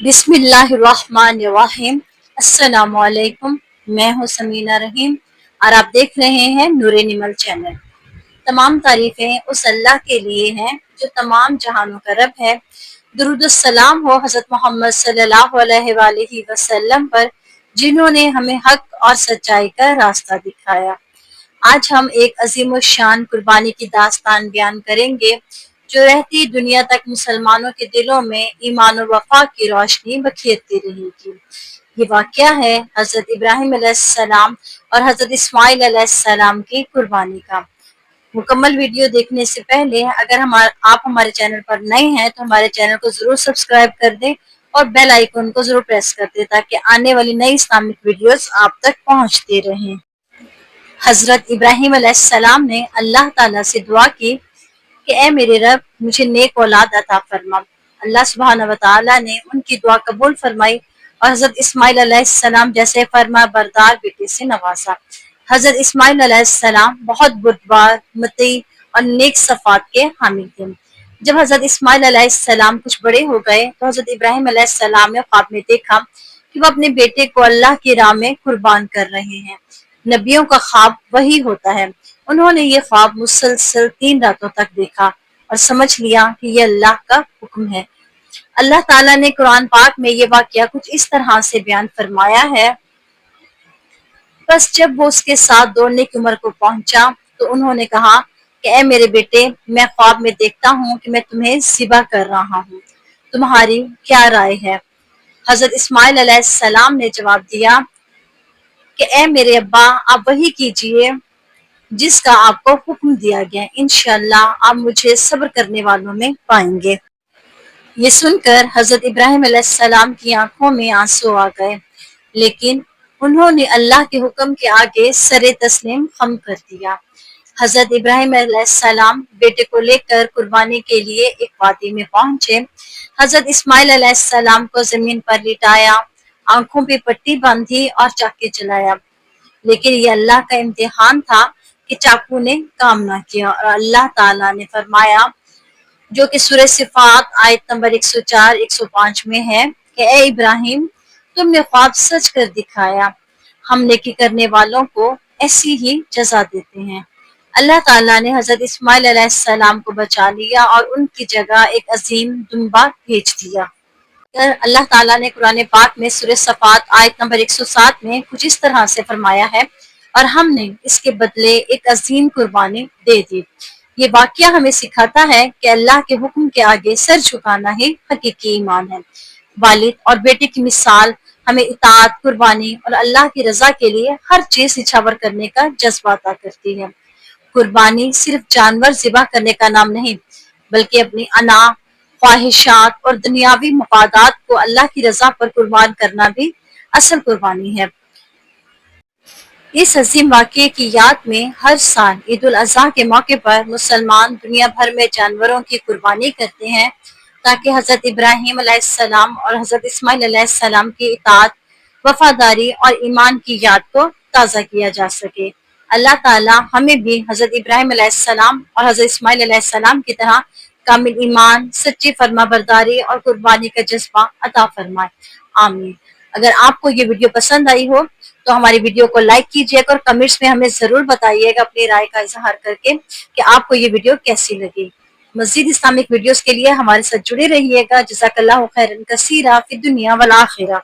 बिस्मिल्लाहिर्रहमानिर्रहीम। अस्सलाम वालेकुम। मैं हूँ समीना रहीम और आप देख रहे हैं नूरे निमल चैनल। तमाम तारीफें उस अल्लाह के लिए हैं जो तमाम जहानों का रब है। दुरूद सलाम हो हज़रत मोहम्मद सल्लल्लाहु अलैहि वसल्लम पर, जिन्होंने हमें हक और सच्चाई का रास्ता दिखाया। आज हम एक अजीम शान कुर्बानी की दास्तान बयान करेंगे जो रहती दुनिया तक मुसलमानों के दिलों में ईमान और वफा की रोशनी बखेरती रहेगी। ये वाक़या है हज़रत इब्राहिम अलैहिस्सलाम और हज़रत इस्माइल अलैहिस्सलाम की कुर्बानी का। मुकम्मल वीडियो देखने से पहले अगर आप हमारे चैनल पर नए हैं तो हमारे चैनल को जरूर सब्सक्राइब कर दें और बेल आइकन को जरूर प्रेस कर दें ताकि आने वाली नई इस्लामिक वीडियोस आप तक पहुंचते रहें। हजरत इब्राहिम अलैहिस्सलाम ने अल्लाह ताला से दुआ की कि ए मेरे रब, मुझे नेक औलाद अता फरमा। अल्लाह सुब्हानहू व तआला ने उनकी दुआ कबूल फरमाई और हजरत इस्माइल अलैहिस्सलाम जैसे फरमा बरदार बेटे से नवाजा। हजरत इस्माइल अलैहिस्सलाम बहुत बुर्दबार, मती और नेक सफात के हामिल थे। जब हजरत इस्माइल अलैहिस्सलाम कुछ बड़े हो गए तो हजरत इब्राहिम अलैहिस्सलाम ने ख्वाब में देखा कि वो अपने बेटे को अल्लाह की राह में कुर्बान कर रहे हैं। नबियों का ख्वाब वही होता है। उन्होंने ये ख्वाब मुसलसल 3 रातों तक देखा और समझ लिया कि ये अल्लाह का हुक्म है। अल्लाह ताला ने कुरान पाक में ये वाक़या कुछ इस तरह से बयान फरमाया है। बस जब वो उसके साथ दौड़ने की उम्र को पहुंचा तो उन्होंने कहा कि ए मेरे बेटे, मैं ख्वाब में देखता हूँ कि मैं तुम्हें ज़िबा कर रहा हूँ, तुम्हारी क्या राय है? हजरत इस्माइल अलैहिस्सलाम ने जवाब दिया कि ए मेरे अब्बा, आप वही कीजिए जिसका आपको हुक्म दिया गया। इंशाअल्लाह आप मुझे सब्र करने वालों में पाएंगे। ये सुनकर हजरत इब्राहिम अलैहिस्सलाम की आंखों में आंसू आ गए, लेकिन उन्होंने अल्लाह के हुक्म के आगे सरे तस्लीम खम कर दिया। हजरत इब्राहिम अलैहिस्सलाम बेटे को लेकर कुर्बानी के लिए एक वादी में पहुंचे। हजरत इस्माइल अलैहिस्सलाम को जमीन पर लिटाया, आंखों पे पट्टी बांधी और चाके चलाया, लेकिन ये अल्लाह का इम्तिहान था कि चाकू ने काम ना किया और अल्लाह ताला ने फरमाया, जो कि सूरह सिफात आयत नंबर 104 105 में है कि ए इब्राहिम, तुमने ख्वाब सच कर दिखाया, हम नेकी करने वालों को ऐसी ही जजा देते हैं। अल्लाह ताला ने हजरत इस्माइल अलैहिस्सलाम को बचा लिया और उनकी जगह एक अजीम दुम्बा भेज दिया। अल्लाह ताला ने कुरान पाक में सूरह सफात आयत नंबर 107 में कुछ इस तरह से फरमाया है, और हमने इसके बदले एक अजीम कुर्बानी दे दी। ये वाक़या हमें सिखाता है कि अल्लाह के हुक्म के आगे सर झुकाना ही हकीकी ईमान है। वालिद और बेटे की मिसाल हमें इताअत, कुर्बानी और अल्लाह की रजा के लिए हर चीज निछावर करने का जज्बा अता करती है। कुर्बानी सिर्फ जानवर ज़िबा करने का नाम नहीं, बल्कि अपनी अना, ख्वाहिशात और दुनियावी मफादात को अल्लाह की रजा पर कुर्बान करना भी असल कुर्बानी है। इस अजीम वाक़ये की याद में हर साल ईद उल अज़हा के मौके पर मुसलमान दुनिया भर में जानवरों की कुर्बानी करते हैं ताकि हजरत इब्राहिम अलैहिस्सलाम और हजरत इस्माइल अलैहिस्सलाम की इताअत, वफादारी और ईमान की याद को ताज़ा किया जा सके। अल्लाह ताला हमें भी हजरत इब्राहिम अलैहिस्सलाम और हजरत इस्माइल अलैहिस्सलाम की तरह कामिल ईमान, सच्ची फरमाबरदारी और कुर्बानी का जज्बा अता फरमाए। आमीन। अगर आपको ये वीडियो पसंद आई हो तो हमारी वीडियो को लाइक कीजिएगा और कमेंट्स में हमें जरूर बताइएगा अपनी राय का इजहार करके कि आपको ये वीडियो कैसी लगी। मज़ीद इस्लामिक वीडियोस के लिए हमारे साथ जुड़े रहिएगा। जज़ाकल्लाहु खैरन कसीरा फिद दुनिया वल आखिरा।